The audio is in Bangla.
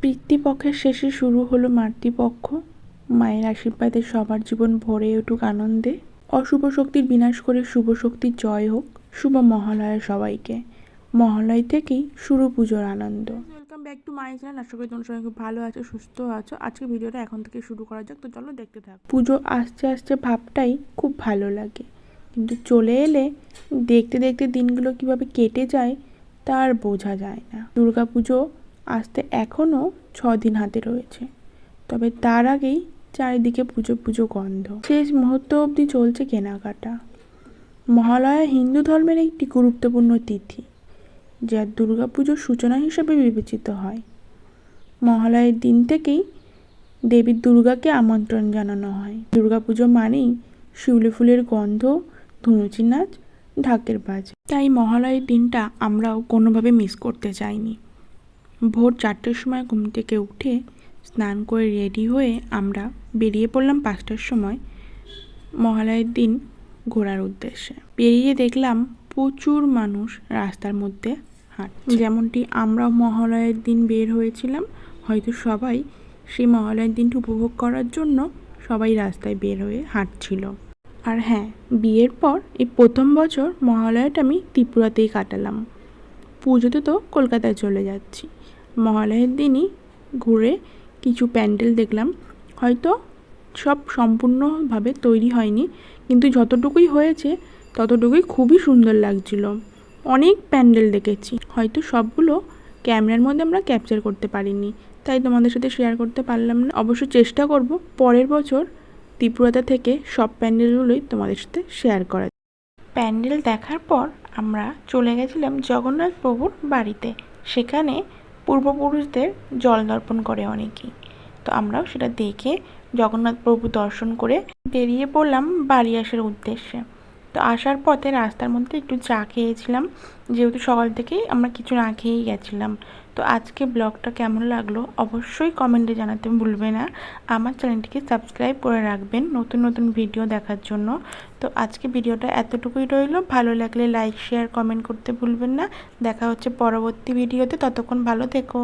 পিতৃপক্ষের শেষে শুরু হলো মাতৃপক্ষ। মায়ের আশীর্বাদে সবার জীবন ভরে উঠুক আনন্দে। অশুভ শক্তির বিনাশ করে শুভ শক্তির জয় হোক। শুভ মহালয়া সবাইকে। মহালয় থেকেই শুরু পুজোর আনন্দ। Welcome back to my channel. আশা করি তোমরা সবাই খুব ভালো আছো, সুস্থ আছো। আজকে ভিডিওটা এখন থেকে শুরু করা যাক, তো চলো দেখতে থাক। পুজো আসতে আসতে ভাবটাই খুব ভালো লাগে, কিন্তু চলে এলে দেখতে দেখতে দিনগুলো কিভাবে কেটে যায় তা আর বোঝা যায় না। দুর্গাপুজো আসতে এখনও 6 দিন হাতে রয়েছে, তবে তার আগেই চারিদিকে পুজো পুজো গন্ধ। শেষ মুহূর্ত অবধি চলছে কেনাকাটা। মহালয়া হিন্দু ধর্মের একটি গুরুত্বপূর্ণ তিথি, যা দুর্গাপুজোর সূচনা হিসেবে বিবেচিত হয়। মহালয়ের দিন থেকেই দেবী দুর্গাকে আমন্ত্রণ জানানো হয়। দুর্গাপুজো মানেই শিউলি ফুলের গন্ধ, ধুনুচি নাচ, ঢাকের বাজ। তাই মহালয়ের দিনটা আমরাও কোনোভাবে মিস করতে চাইনি। ভোর 4টের সময় ঘুম থেকে উঠে স্নান করে রেডি হয়ে আমরা বেরিয়ে পড়লাম 5টার সময় মহালয়ের দিন ঘোরার উদ্দেশ্যে। বেরিয়ে দেখলাম প্রচুর মানুষ রাস্তার মধ্যে হাঁটছে। যেমনটি আমরাও মহালয়ের দিন বের হয়েছিলাম, হয়তো সবাই সেই মহালয়ের দিনটি উপভোগ করার জন্য সবাই রাস্তায় বের হয়ে হাঁটছিল। আর হ্যাঁ, বিয়ের পর এই প্রথম বছর মহালয়াটা আমি ত্রিপুরাতেই কাটালাম। পুজোতে তো কলকাতায় চলে যাচ্ছি। মহালয়ের দিনই ঘুরে কিছু প্যান্ডেল দেখলাম। হয়তো সব সম্পূর্ণভাবে তৈরি হয়নি, কিন্তু যতটুকুই হয়েছে ততটুকুই খুবই সুন্দর লাগছিল। অনেক প্যান্ডেল দেখেছি, হয়তো সবগুলো ক্যামেরার মধ্যে আমরা ক্যাপচার করতে পারিনি, তাই তোমাদের সাথে শেয়ার করতে পারলাম না। অবশ্য চেষ্টা করব পরের বছর ত্রিপুরাতে থেকে সব প্যান্ডেলগুলোই তোমাদের সাথে শেয়ার করা। প্যান্ডেল দেখার পর আমরা চলে গেছিলাম জগন্নাথ প্রভুর বাড়িতে। সেখানে পূর্বপুরুষদের জল দর্পণ করে অনেকেই, তো আমরাও সেটা দেখে জগন্নাথ প্রভু দর্শন করে বেরিয়ে পড়লাম বাড়ি আসার উদ্দেশ্যে। তো আসার পথে রাস্তার মধ্যে একটু চা খেয়েছিলাম, যেহেতু সকাল থেকেই আমরা কিছু না খেয়েই গেছিলাম। তো আজকে ব্লগটা কেমন লাগলো অবশ্যই কমেন্টে জানাতে ভুলবে না। আমার চ্যানেলটিকে সাবস্ক্রাইব করে রাখবেন নতুন নতুন ভিডিও দেখার জন্য। তো আজকে ভিডিওটা এতটুকুই রইল। ভালো লাগলে লাইক, শেয়ার, কমেন্ট করতে ভুলবেন না। দেখা হচ্ছে পরবর্তী ভিডিওতে। ততক্ষণ ভালো থেকো।